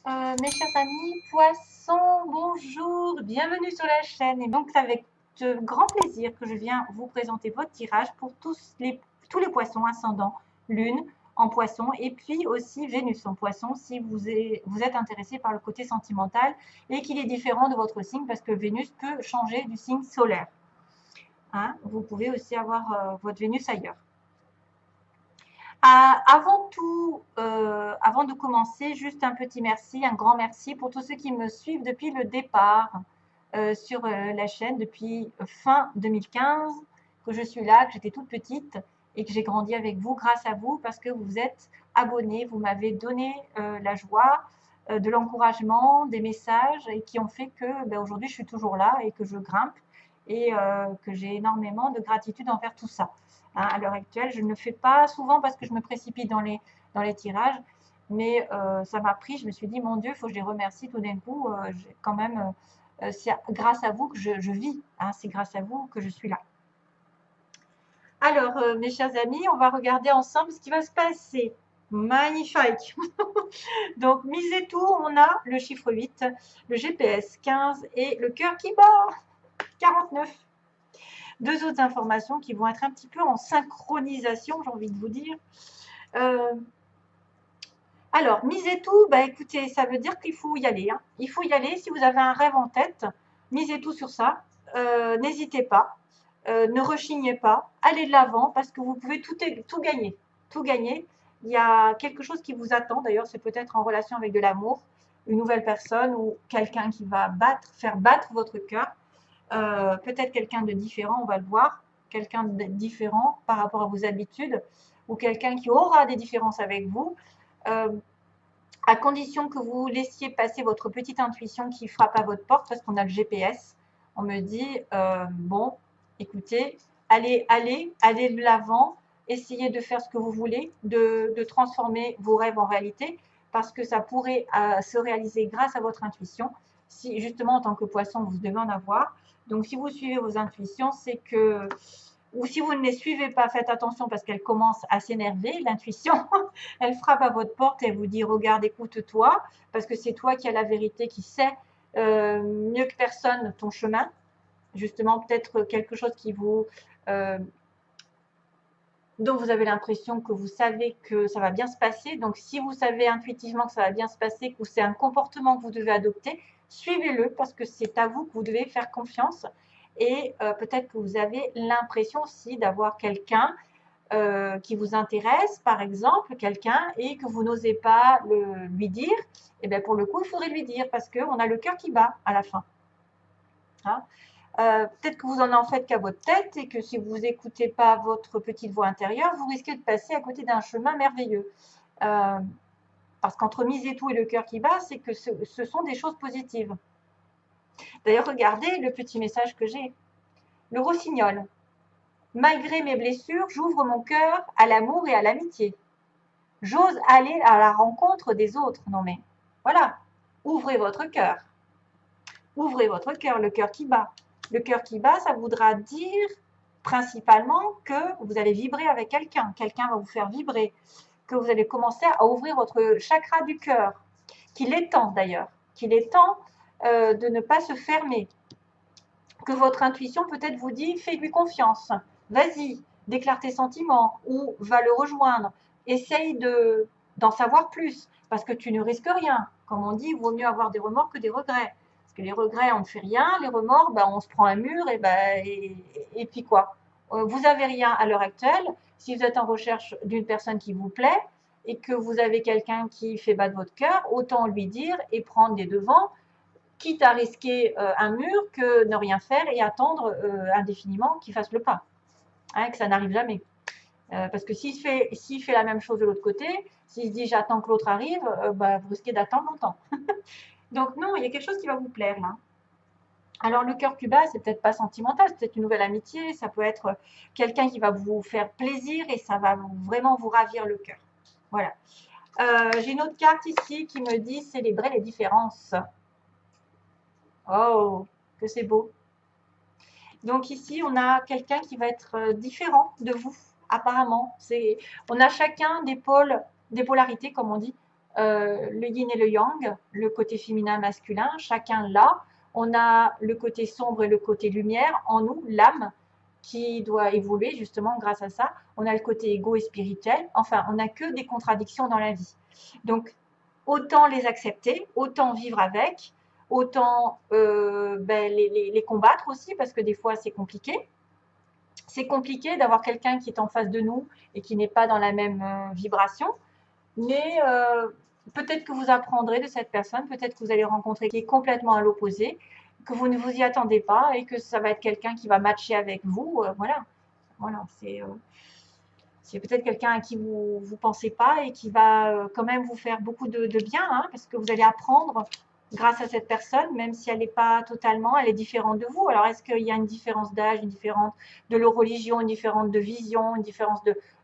Mes chers amis poissons, bonjour, bienvenue sur la chaîne. Et donc, c'est avec de grand plaisir que je viens vous présenter votre tirage pour tous les poissons ascendant Lune en poisson et puis aussi Vénus en poisson si vous êtes intéressé par le côté sentimental et qu'il est différent de votre signe parce que Vénus peut changer du signe solaire. Hein, vous pouvez aussi avoir votre Vénus ailleurs. Avant tout, avant de commencer, juste un petit merci, un grand merci pour tous ceux qui me suivent depuis le départ sur la chaîne, depuis fin 2015, que je suis là, que j'étais toute petite et que j'ai grandi avec vous grâce à vous parce que vous êtes abonnés, vous m'avez donné la joie, de l'encouragement, des messages et qui ont fait que aujourd'hui je suis toujours là et que je grimpe et que j'ai énormément de gratitude envers tout ça. Hein, à l'heure actuelle, je ne le fais pas souvent parce que je me précipite dans les tirages, mais ça m'a pris, je me suis dit, mon Dieu, il faut que je les remercie tout d'un coup. Quand même, c'est grâce à vous que je vis, hein, c'est grâce à vous que je suis là. Alors, mes chers amis, on va regarder ensemble ce qui va se passer. Magnifique. Donc, misez tout, on a le chiffre 8, le GPS 15 et le cœur qui bat 49. Deux autres informations qui vont être un petit peu en synchronisation, j'ai envie de vous dire. Alors, misez tout, écoutez, ça veut dire qu'il faut y aller. Hein. Il faut y aller. Si vous avez un rêve en tête, misez tout sur ça. N'hésitez pas. Ne rechignez pas. Allez de l'avant parce que vous pouvez tout gagner. Tout gagner. Il y a quelque chose qui vous attend. D'ailleurs, c'est peut-être en relation avec de l'amour, une nouvelle personne ou quelqu'un qui va faire battre votre cœur. Peut-être quelqu'un de différent, on va le voir, quelqu'un de différent par rapport à vos habitudes, ou quelqu'un qui aura des différences avec vous, à condition que vous laissiez passer votre petite intuition qui frappe à votre porte, parce qu'on a le GPS. On me dit, bon, écoutez, allez de l'avant, essayez de faire ce que vous voulez, de transformer vos rêves en réalité, parce que ça pourrait se réaliser grâce à votre intuition. Si justement, en tant que poisson, vous devez en avoir. Donc, si vous suivez vos intuitions, c'est que, ou si vous ne les suivez pas, faites attention parce qu'elle commence à s'énerver, l'intuition, elle frappe à votre porte et vous dit, regarde, écoute-toi, parce que c'est toi qui as la vérité, qui sait mieux que personne ton chemin. Justement, peut-être quelque chose qui vous, dont vous avez l'impression que vous savez que ça va bien se passer. Donc, si vous savez intuitivement que ça va bien se passer, que c'est un comportement que vous devez adopter, suivez-le parce que c'est à vous que vous devez faire confiance. Et peut-être que vous avez l'impression aussi d'avoir quelqu'un qui vous intéresse, par exemple, quelqu'un, et que vous n'osez pas lui dire. Et bien, pour le coup, il faudrait lui dire parce qu'on a le cœur qui bat à la fin. Hein, peut-être que vous en faites qu'à votre tête et que si vous n'écoutez pas votre petite voix intérieure, vous risquez de passer à côté d'un chemin merveilleux. Parce qu'entre miser tout et le cœur qui bat, c'est que ce sont des choses positives. D'ailleurs, regardez le petit message que j'ai. Le rossignol. Malgré mes blessures, j'ouvre mon cœur à l'amour et à l'amitié. J'ose aller à la rencontre des autres. Non mais, voilà. Ouvrez votre cœur. Ouvrez votre cœur, le cœur qui bat. Le cœur qui bat, ça voudra dire principalement que vous allez vibrer avec quelqu'un. Quelqu'un va vous faire vibrer. Que vous allez commencer à ouvrir votre chakra du cœur. Qu'il est temps d'ailleurs. Qu'il est temps de ne pas se fermer. Que votre intuition peut-être vous dit, fais-lui confiance. Vas-y, déclare tes sentiments ou va le rejoindre. Essaye d'en savoir plus parce que tu ne risques rien. Comme on dit, il vaut mieux avoir des remords que des regrets. Les regrets, on ne fait rien. Les remords, on se prend un mur et puis quoi. Vous n'avez rien à l'heure actuelle. Si vous êtes en recherche d'une personne qui vous plaît et que vous avez quelqu'un qui fait battre votre cœur, autant lui dire et prendre des devants, quitte à risquer un mur que ne rien faire et attendre indéfiniment qu'il fasse le pas. Hein, que ça n'arrive jamais. Parce que s'il fait la même chose de l'autre côté, s'il se dit j'attends que l'autre arrive, vous risquez d'attendre longtemps. Donc non, il y a quelque chose qui va vous plaire là. Alors le cœur plus bas, c'est peut-être pas sentimental, c'est peut-être une nouvelle amitié, ça peut être quelqu'un qui va vous faire plaisir et ça va vraiment vous ravir le cœur. Voilà. J'ai une autre carte ici qui me dit célébrer les différences. Oh, que c'est beau. Donc ici, on a quelqu'un qui va être différent de vous, apparemment. On a chacun des pôles, des polarités, comme on dit, le yin et le yang, le côté féminin, masculin, chacun l'a. On a le côté sombre et le côté lumière en nous, l'âme, qui doit évoluer justement grâce à ça. On a le côté égo et spirituel. Enfin, on n'a que des contradictions dans la vie. Donc, autant les accepter, autant vivre avec, autant les combattre aussi, parce que des fois, c'est compliqué. C'est compliqué d'avoir quelqu'un qui est en face de nous et qui n'est pas dans la même vibration. Mais peut-être que vous apprendrez de cette personne, peut-être que vous allez rencontrer qui est complètement à l'opposé, que vous ne vous y attendez pas et que ça va être quelqu'un qui va matcher avec vous. Voilà, c'est peut-être quelqu'un à qui vous ne pensez pas et qui va quand même vous faire beaucoup de bien, hein, parce que vous allez apprendre grâce à cette personne, même si elle n'est pas totalement, elle est différente de vous. Alors, est-ce qu'il y a une différence d'âge, une différence de leur religion, une différence de vision, une différence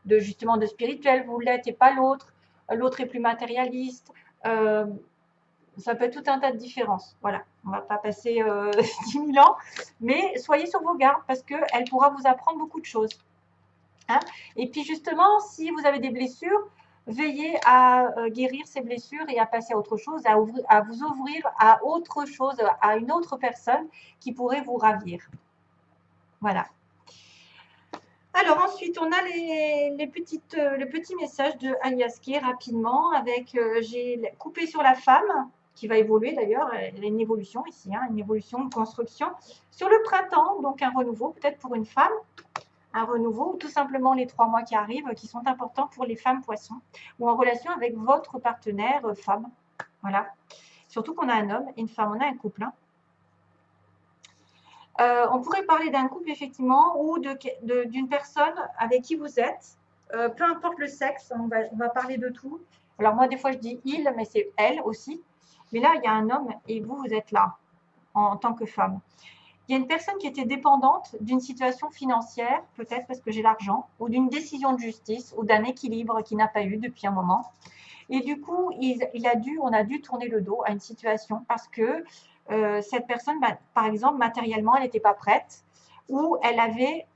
justement de spirituel, vous l'êtes et pas l'autre, l'autre est plus matérialiste, ça peut être tout un tas de différences. Voilà, on ne va pas passer 10 000 ans, mais soyez sur vos gardes parce qu'elle pourra vous apprendre beaucoup de choses. Hein. Et puis justement, si vous avez des blessures, veillez à guérir ces blessures et à passer à autre chose, à vous ouvrir à autre chose, à une autre personne qui pourrait vous ravir. Voilà. Alors ensuite, on a les petits messages de Alias Kay rapidement avec, j'ai coupé sur la femme, qui va évoluer d'ailleurs, elle a une évolution ici, hein, une évolution, une construction. Sur le printemps, donc un renouveau, peut-être pour une femme, un renouveau, ou tout simplement les 3 mois qui arrivent, qui sont importants pour les femmes poissons, ou en relation avec votre partenaire femme. Voilà. Surtout qu'on a un homme et une femme, on a un couple. Hein. On pourrait parler d'un couple, effectivement, ou d'une personne avec qui vous êtes, peu importe le sexe, on va parler de tout. Alors moi, des fois, je dis « il », mais c'est « elle » aussi. Mais là, il y a un homme et vous êtes là, en tant que femme. Il y a une personne qui était dépendante d'une situation financière, peut-être parce que j'ai l'argent, ou d'une décision de justice, ou d'un équilibre qu'il n'a pas eu depuis un moment. Et du coup, on a dû tourner le dos à une situation parce que cette personne, par exemple, matériellement, elle n'était pas prête, ou elle avait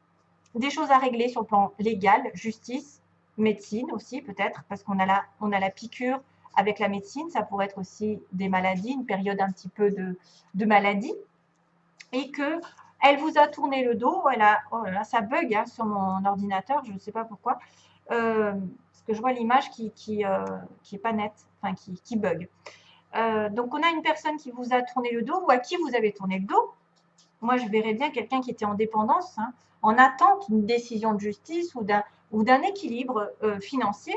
des choses à régler sur le plan légal, justice, médecine aussi peut-être, parce qu'on a la piqûre avec la médecine, ça pourrait être aussi des maladies, une période un petit peu de maladie, et que elle vous a tourné le dos, oh là là, ça bug hein, sur mon ordinateur, je ne sais pas pourquoi, parce que je vois l'image qui est pas nette, enfin qui bug. Donc on a une personne qui vous a tourné le dos ou à qui vous avez tourné le dos. Moi, je verrais bien quelqu'un qui était en dépendance, hein, en attente d'une décision de justice ou d'un équilibre financier,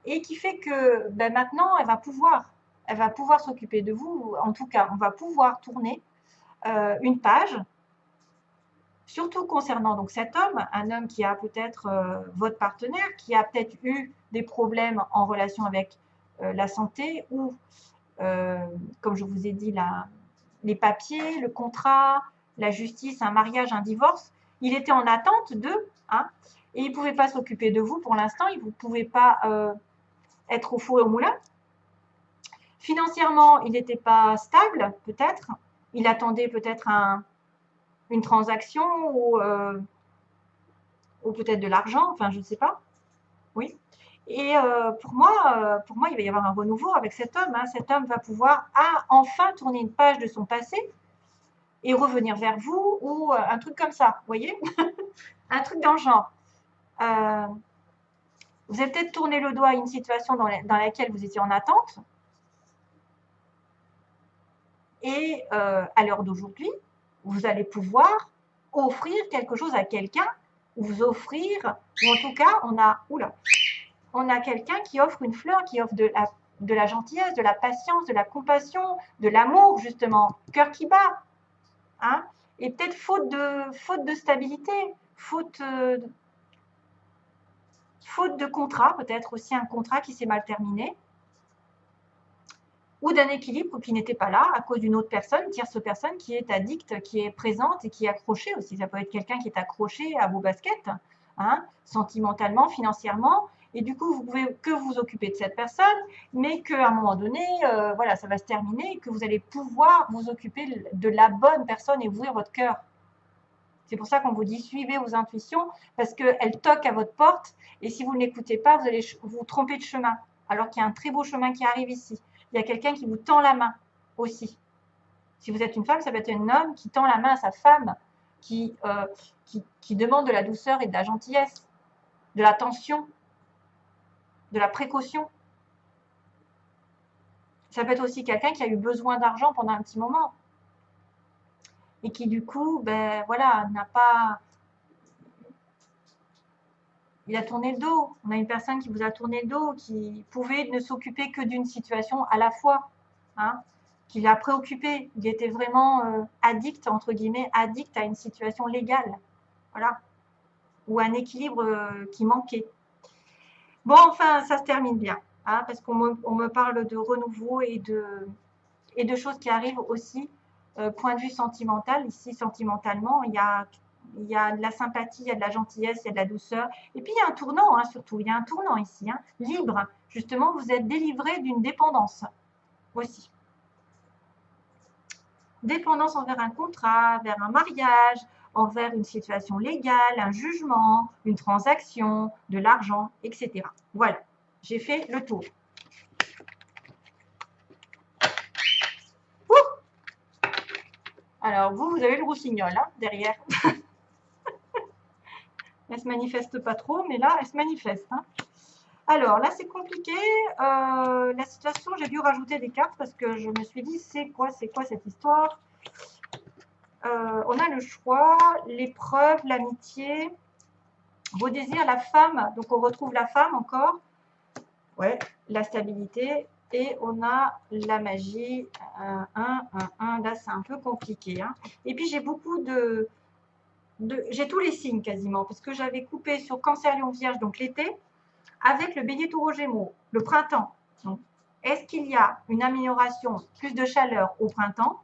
et qui fait que maintenant, elle va pouvoir s'occuper de vous. En tout cas, on va pouvoir tourner une page, surtout concernant donc cet homme, un homme qui a peut-être votre partenaire, qui a peut-être eu des problèmes en relation avec la santé ou, comme je vous ai dit, les papiers, le contrat, la justice, un mariage, un divorce. Il était en attente d'eux, hein, et il ne pouvait pas s'occuper de vous pour l'instant, il ne pouvait pas être au four et au moulin. Financièrement, il n'était pas stable, peut-être. Il attendait peut-être une transaction ou peut-être de l'argent, enfin je ne sais pas. Oui. Et pour moi, il va y avoir un renouveau avec cet homme. Hein. Cet homme va pouvoir enfin tourner une page de son passé et revenir vers vous ou un truc comme ça, vous voyez. Un truc dans le genre. Vous avez peut-être tourné le doigt à une situation dans laquelle vous étiez en attente. Et à l'heure d'aujourd'hui, vous allez pouvoir offrir quelque chose à quelqu'un, ou vous offrir, ou en tout cas, on a quelqu'un qui offre une fleur, qui offre de la gentillesse, de la patience, de la compassion, de l'amour, justement, cœur qui bat. Hein, et peut-être faute de stabilité, faute de contrat, peut-être aussi un contrat qui s'est mal terminé, ou d'un équilibre qui n'était pas là à cause d'une autre personne, tierce personne qui est addicte, qui est présente et qui est accrochée aussi. Ça peut être quelqu'un qui est accroché à vos baskets, hein, sentimentalement, financièrement, et du coup, vous pouvez que vous occuper de cette personne, mais qu'à un moment donné, voilà, ça va se terminer et que vous allez pouvoir vous occuper de la bonne personne et ouvrir votre cœur. C'est pour ça qu'on vous dit suivez vos intuitions, parce qu'elles toquent à votre porte, et si vous ne l'écoutez pas, vous allez vous tromper de chemin. alors qu'il y a un très beau chemin qui arrive ici. Il y a quelqu'un qui vous tend la main aussi. Si vous êtes une femme, ça peut être un homme qui tend la main à sa femme, qui demande de la douceur et de la gentillesse, de l'attention, de la précaution. Ça peut être aussi quelqu'un qui a eu besoin d'argent pendant un petit moment et qui du coup, ben voilà, n'a pas... Il a tourné le dos. On a une personne qui vous a tourné le dos, qui pouvait ne s'occuper que d'une situation à la fois, hein, qui l'a préoccupé. Il était vraiment addict, entre guillemets, addict à une situation légale, voilà, ou un équilibre qui manquait. Bon, enfin, ça se termine bien, hein, parce qu'on me parle de renouveau et de choses qui arrivent aussi, point de vue sentimental. Ici, sentimentalement, il y a de la sympathie, il y a de la gentillesse, il y a de la douceur. Et puis, il y a un tournant, hein, surtout. Il y a un tournant ici, hein, libre. Justement, vous êtes délivré d'une dépendance aussi. Dépendance envers un contrat, vers un mariage, envers une situation légale, un jugement, une transaction, de l'argent, etc. Voilà, j'ai fait le tour. Ouh, alors, vous avez le rossignol, hein, derrière. Elle se manifeste pas trop, mais là, elle se manifeste. Hein. Alors, là, c'est compliqué. La situation, j'ai dû rajouter des cartes parce que je me suis dit, c'est quoi cette histoire? On a le choix, l'épreuve, l'amitié, vos désirs, la femme. Donc, on retrouve la femme encore. Ouais, la stabilité. Et on a la magie. Là, c'est un peu compliqué. Hein. Et puis, j'ai beaucoup j'ai tous les signes quasiment, parce que j'avais coupé sur Cancer, Lion, Vierge, donc l'été, avec le Bélier, Taureau, Gémeaux, le printemps. Est-ce qu'il y a une amélioration, plus de chaleur au printemps,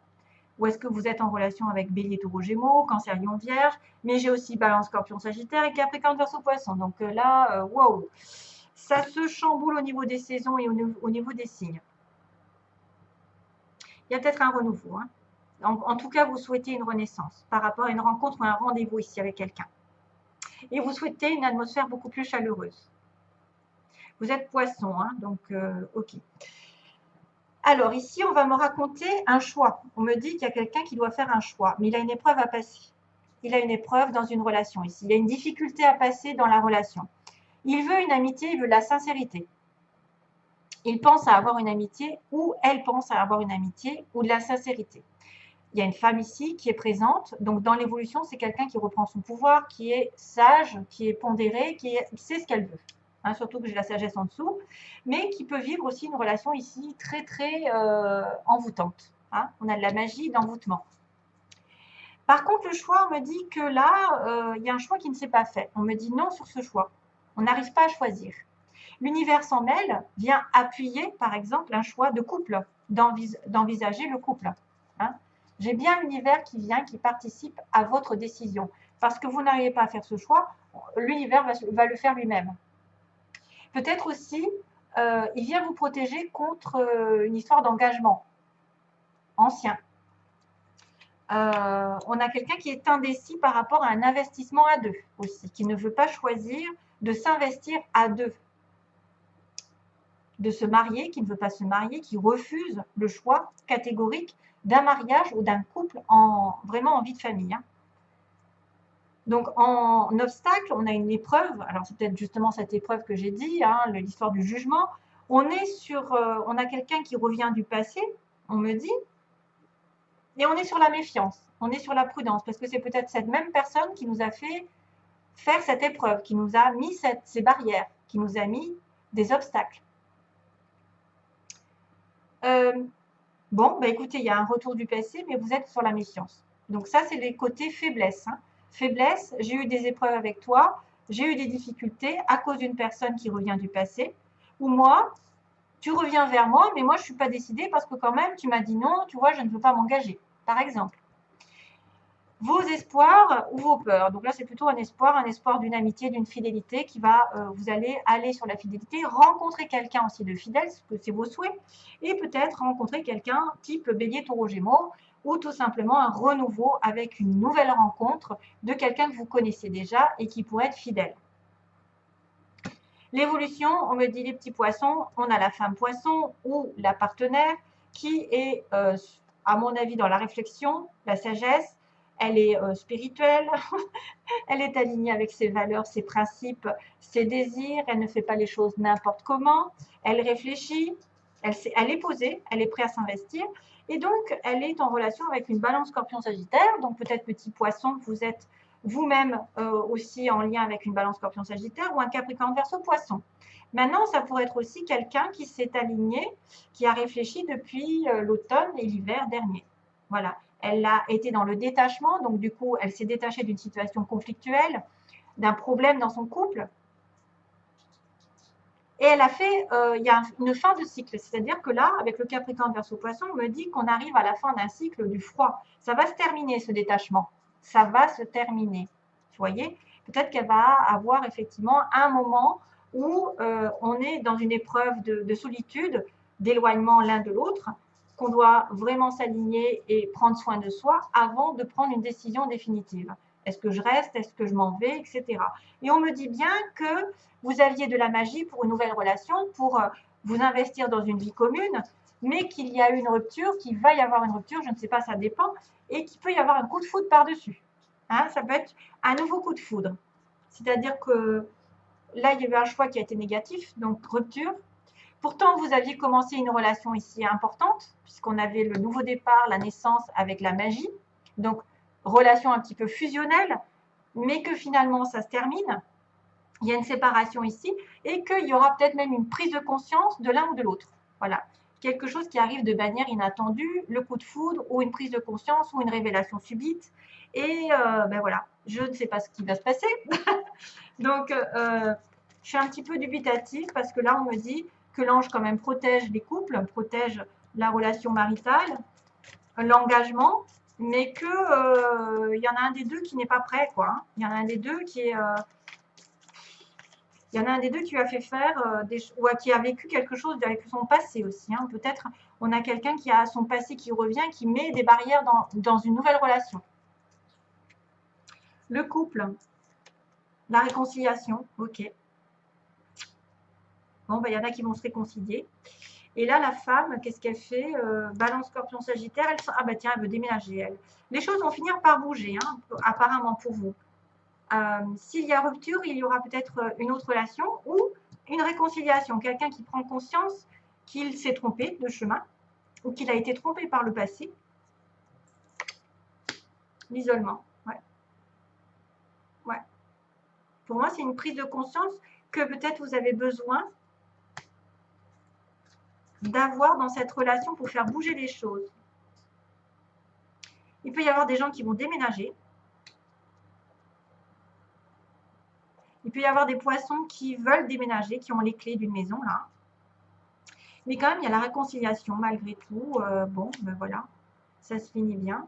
ou est-ce que vous êtes en relation avec Bélier, Taureau, Gémeaux, Cancer, Lion, Vierge, mais j'ai aussi Balance, Scorpion, Sagittaire et Capricorne, Verseau, Poisson. Donc là, waouh, ça se chamboule au niveau des saisons et au niveau des signes. Il y a peut-être un renouveau, hein. En tout cas, vous souhaitez une renaissance par rapport à une rencontre ou un rendez-vous ici avec quelqu'un. Et vous souhaitez une atmosphère beaucoup plus chaleureuse. Vous êtes poisson, hein, donc ok. Alors ici, on va me raconter un choix. On me dit qu'il y a quelqu'un qui doit faire un choix, mais il a une épreuve à passer. Il a une épreuve dans une relation ici. Il a une difficulté à passer dans la relation. Il veut une amitié, il veut de la sincérité. Il pense à avoir une amitié ou elle pense à avoir une amitié ou de la sincérité. Il y a une femme ici qui est présente. Donc, dans l'évolution, c'est quelqu'un qui reprend son pouvoir, qui est sage, qui est pondéré, qui sait ce qu'elle veut. Hein, surtout que j'ai la sagesse en dessous. Mais qui peut vivre aussi une relation ici très, très envoûtante. Hein. On a de la magie d'envoûtement. Par contre, le choix, on me dit que là, il y a un choix qui ne s'est pas fait. On me dit non sur ce choix. On n'arrive pas à choisir. L'univers s'en mêle, vient appuyer, par exemple, un choix de couple, d'envisager le couple. Hein. J'ai bien l'univers qui vient, qui participe à votre décision. Parce que vous n'arrivez pas à faire ce choix, l'univers va le faire lui-même. Peut-être aussi, il vient vous protéger contre une histoire d'engagement ancien. On a quelqu'un qui est indécis par rapport à un investissement à deux aussi, qui ne veut pas choisir de s'investir à deux. De se marier, qui ne veut pas se marier, qui refuse le choix catégorique d'un mariage ou d'un couple vraiment en vie de famille. Hein. Donc, en obstacle, on a une épreuve. Alors, c'est peut-être justement cette épreuve que j'ai dit, hein, l'histoire du jugement. On a quelqu'un qui revient du passé, on me dit, et on est sur la méfiance, on est sur la prudence, parce que c'est peut-être cette même personne qui nous a fait faire cette épreuve, qui nous a mis ces barrières, qui nous a mis des obstacles. Bon, bah écoutez, il y a un retour du passé, mais vous êtes sur la méfiance. Donc ça, c'est les côtés faiblesse. Hein. Faiblesse, j'ai eu des épreuves avec toi, j'ai eu des difficultés à cause d'une personne qui revient du passé, ou moi, tu reviens vers moi, mais moi, je ne suis pas décidée parce que quand même, tu m'as dit non, tu vois, je ne veux pas m'engager, par exemple. Vos espoirs ou vos peurs. Donc là, c'est plutôt un espoir d'une amitié, d'une fidélité qui va, vous allez aller sur la fidélité, rencontrer quelqu'un aussi de fidèle, parce que c'est vos souhaits, et peut-être rencontrer quelqu'un type Bélier, Taureau, Gémeaux, ou tout simplement un renouveau avec une nouvelle rencontre de quelqu'un que vous connaissez déjà et qui pourrait être fidèle. L'évolution, on me dit les petits poissons, on a la femme poisson ou la partenaire qui est, à mon avis, dans la réflexion, la sagesse, elle est spirituelle, elle est alignée avec ses valeurs, ses principes, ses désirs, elle ne fait pas les choses n'importe comment, elle réfléchit, elle est posée, elle est prête à s'investir, et donc elle est en relation avec une balance scorpion-sagittaire, donc peut-être petit poisson, vous êtes vous-même aussi en lien avec une balance scorpion-sagittaire ou un capricorne verseau poisson. Maintenant, ça pourrait être aussi quelqu'un qui s'est aligné, qui a réfléchi depuis l'automne et l'hiver dernier. Voilà. Elle a été dans le détachement, donc du coup, elle s'est détachée d'une situation conflictuelle, d'un problème dans son couple. Et elle a fait, il y a une fin de cycle. C'est-à-dire que là, avec le Capricorne verseau poisson, on me dit qu'on arrive à la fin d'un cycle du froid. Ça va se terminer, ce détachement. Ça va se terminer. Vous voyez? Peut-être qu'elle va avoir effectivement un moment où on est dans une épreuve de solitude, d'éloignement l'un de l'autre, qu'on doit vraiment s'aligner et prendre soin de soi avant de prendre une décision définitive. Est-ce que je reste? Est-ce que je m'en vais? Etc. Et on me dit bien que vous aviez de la magie pour une nouvelle relation, pour vous investir dans une vie commune, mais qu'il y a eu une rupture, qu'il va y avoir une rupture, je ne sais pas, ça dépend, et qu'il peut y avoir un coup de foudre par-dessus. Hein, ça peut être un nouveau coup de foudre. C'est-à-dire que là, il y a eu un choix qui a été négatif, donc rupture. Pourtant, vous aviez commencé une relation ici importante, puisqu'on avait le nouveau départ, la naissance avec la magie. Donc, relation un petit peu fusionnelle, mais que finalement, ça se termine. Il y a une séparation ici et qu'il y aura peut-être même une prise de conscience de l'un ou de l'autre. Voilà. Quelque chose qui arrive de manière inattendue, le coup de foudre ou une prise de conscience ou une révélation subite. Et ben voilà, je ne sais pas ce qui va se passer. Donc, je suis un petit peu dubitative parce que là, on me dit que l'ange quand même protège les couples, protège la relation maritale, l'engagement, mais que y en a un des deux qui n'est pas prêt, quoi. Hein. Il y en a un des deux qui est... il y en a un des deux qui lui a fait faire ou qui a vécu quelque chose avec son passé aussi. Hein. Peut-être on a quelqu'un qui a son passé qui revient, qui met des barrières dans une nouvelle relation. Le couple, la réconciliation, ok. Bon, ben, il y en a qui vont se réconcilier. Et là, la femme, qu'est-ce qu'elle fait? Balance, Scorpion, Sagittaire. Ah bah tiens, elle veut déménager, elle. Les choses vont finir par bouger, hein, apparemment pour vous. S'il y a rupture, il y aura peut-être une autre relation ou une réconciliation. Quelqu'un qui prend conscience qu'il s'est trompé de chemin ou qu'il a été trompé par le passé. L'isolement, ouais. Ouais. Pour moi, c'est une prise de conscience que peut-être vous avez besoin d'avoir dans cette relation pour faire bouger les choses. Il peut y avoir des gens qui vont déménager. Il peut y avoir des poissons qui veulent déménager, qui ont les clés d'une maison, là. Mais quand même, il y a la réconciliation, malgré tout. Bon, ben voilà, ça se finit bien.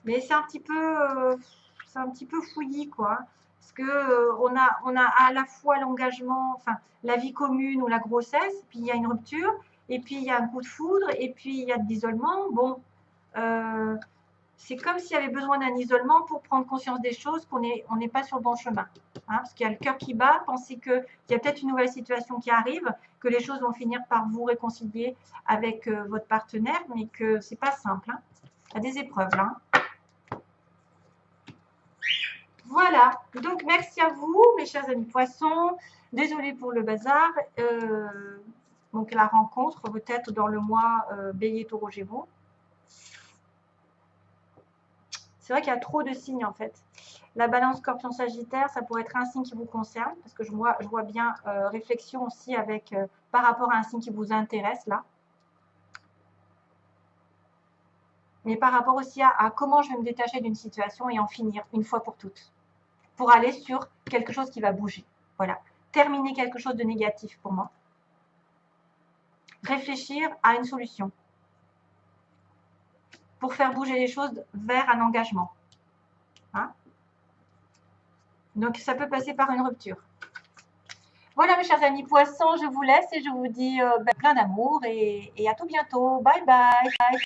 Mais c'est un petit peu fouillis, quoi. Parce que on a à la fois l'engagement, enfin, la vie commune ou la grossesse, puis il y a une rupture, et puis il y a un coup de foudre, et puis il y a de l'isolement. Bon, c'est comme s'il y avait besoin d'un isolement pour prendre conscience des choses, qu'on n'est pas sur le bon chemin. Hein, parce qu'il y a le cœur qui bat, pensez qu'il y a peut-être une nouvelle situation qui arrive, que les choses vont finir par vous réconcilier avec votre partenaire, mais que c'est pas simple. Hein. Il y a des épreuves là. Voilà, donc merci à vous, mes chers amis poissons. Désolée pour le bazar. Donc la rencontre, peut-être dans le mois Bélier, Taureau, Gémeaux. C'est vrai qu'il y a trop de signes en fait. La balance Scorpion Sagittaire, ça pourrait être un signe qui vous concerne, parce que je vois bien réflexion aussi avec par rapport à un signe qui vous intéresse là. Mais par rapport aussi à comment je vais me détacher d'une situation et en finir une fois pour toutes. Pour aller sur quelque chose qui va bouger. Voilà. Terminer quelque chose de négatif pour moi. Réfléchir à une solution. Pour faire bouger les choses vers un engagement. Hein? Donc, ça peut passer par une rupture. Voilà, mes chers amis poissons, je vous laisse et je vous dis plein d'amour et à tout bientôt. Bye bye.